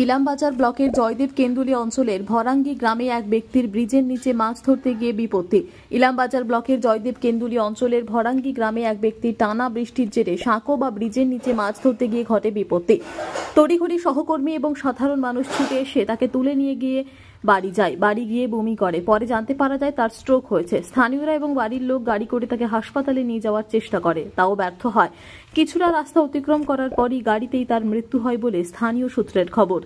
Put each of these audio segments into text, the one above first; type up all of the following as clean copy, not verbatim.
ইলামবাজার ব্লকের জয়দেব কেন্দুলি অঞ্চলের ভরাঙ্গি গ্রামে এক ব্যক্তির ব্রিজের নিচে মাছ ধরতে গিয়ে বিপত্তি। ইলামবাজার ব্লকের জয়দেব কেন্দুলি অঞ্চলের ভরাঙ্গি গ্রামে এক ব্যক্তির টানা বৃষ্টির জেরে সাঁকো বা ব্রিজের নিচে মাছ ধরতে গিয়ে ঘটে বিপত্তি। তড়িঘড়ি সহকর্মী এবং সাধারণ মানুষ ছুটে এসে তাকে তুলে নিয়ে গিয়ে বাড়ি গিয়ে বমি করে। পরে জানতে পারা যায় তার স্ট্রোক হয়েছে। স্থানীয়রা এবং বাড়ির লোক গাড়ি করে তাকে হাসপাতালে নিয়ে যাওয়ার চেষ্টা করে, তাও ব্যর্থ হয়। কিছুটা রাস্তা অতিক্রম করার পরই গাড়িতেই তার মৃত্যু হয় বলে স্থানীয় সূত্রের খবর।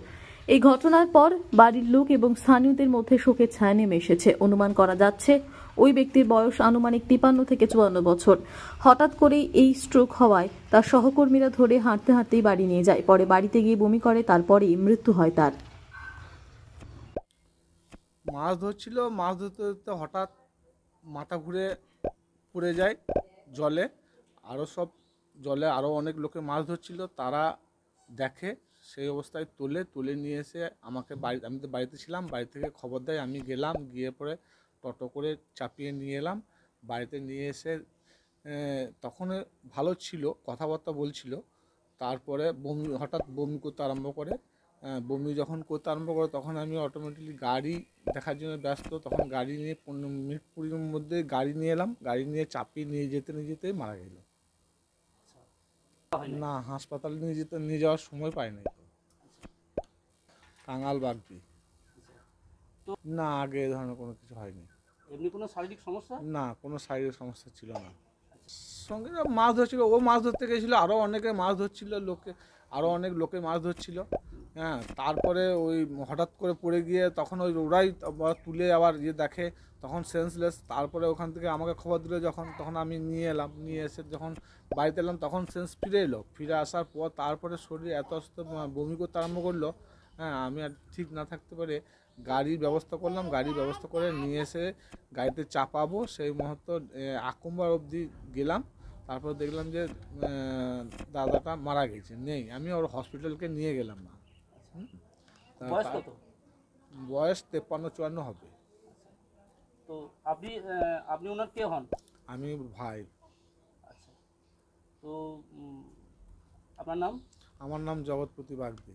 এই ঘটনার পর বাড়ির লোক এবং স্থানীয়দের মধ্যে শোকের ছায়া নেমে এসেছে। অনুমান করা যাচ্ছে ওই ব্যক্তির বয়স আনুমানিক 53 থেকে 54 বছর। হঠাৎ করেই এই স্ট্রোক হওয়ায় তার সহকর্মীরা ধরে হাঁটতে হাঁটতেই বাড়ি নিয়ে যায়। পরে বাড়িতে গিয়ে বমি করে, তারপরেই মৃত্যু হয় তার। মাছ ধরছিল, মাছ ধরতে ধরতে হঠাৎ মাথা ঘুরে পড়ে যায় জলে। জলে আরও অনেক লোকে মাছ ধরছিল, তারা দেখে, সেই অবস্থায় তুলে নিয়ে এসে আমাকে আমি তো বাড়িতে ছিলাম, বাড়ি থেকে খবর দেয়, আমি গেলাম, গিয়ে পরে টোটো করে চাপিয়ে নিয়ে এলাম। বাড়িতে নিয়ে এসে তখন ভালো ছিল, কথাবার্তা বলছিল। তারপরে হঠাৎ বমি করতে আরম্ভ করে। বমি যখন করতে আরম্ভ করে তখন আমি অটোমেটিকলি গাড়ি দেখার জন্য ব্যস্ত। তখন গাড়ি নিয়ে 15 মিনিট 20 মিনিটের মধ্যে গাড়ি নিয়ে এলাম। গাড়ি নিয়ে চাপিয়ে নিয়ে যেতেই মারা গেল। না, হাসপাতালে নিয়ে যাওয়ার সময় পাইনি। টাঙ্গাল বাগদি। না, আগে এ ধরনের কোনো কিছু হয়নি। এমনি কোনো শারীরিক সমস্যা? না, কোনো শারীরিক সমস্যা ছিল না। সঙ্গে মাছ ধরছিল, ও মাছ ধরতে গেছিলো, আরও অনেকে মাছ ধরছিল, আরও অনেক লোকে মাছ ধরছিল। হ্যাঁ, তারপরে ওই হঠাৎ করে পড়ে গিয়ে তখন ওরাই তুলে আবার দেখে, তখন সেন্সলেস। তারপরে ওখান থেকে আমাকে খবর দিল তখন আমি নিয়ে এলাম। নিয়ে এসে যখন বাড়িতে এলাম তখন সেন্স ফিরে এলো। ফিরে আসার পর তারপরে শরীর এত বমি করতে আরম্ভ করলো। হ্যাঁ, আমি আর ঠিক না থাকতে পারে গাড়ির ব্যবস্থা করলাম। গাড়ির ব্যবস্থা করে নিয়ে এসে গাড়িতে চাপাবো সেই মুহূর্তে আকুম্বার অবধি গেলাম। তারপর দেখলাম যে দাদাটা মারা গেছে, নেই। আমি ওর হসপিটালকে নিয়ে গেলাম না। বয়স কত? বয়স 53-54 হবে। তো আপনি ওনার কে হন? আমি ভাই। আচ্ছা, তো আপনার নাম? আমার নাম জগৎপতি বাগদি।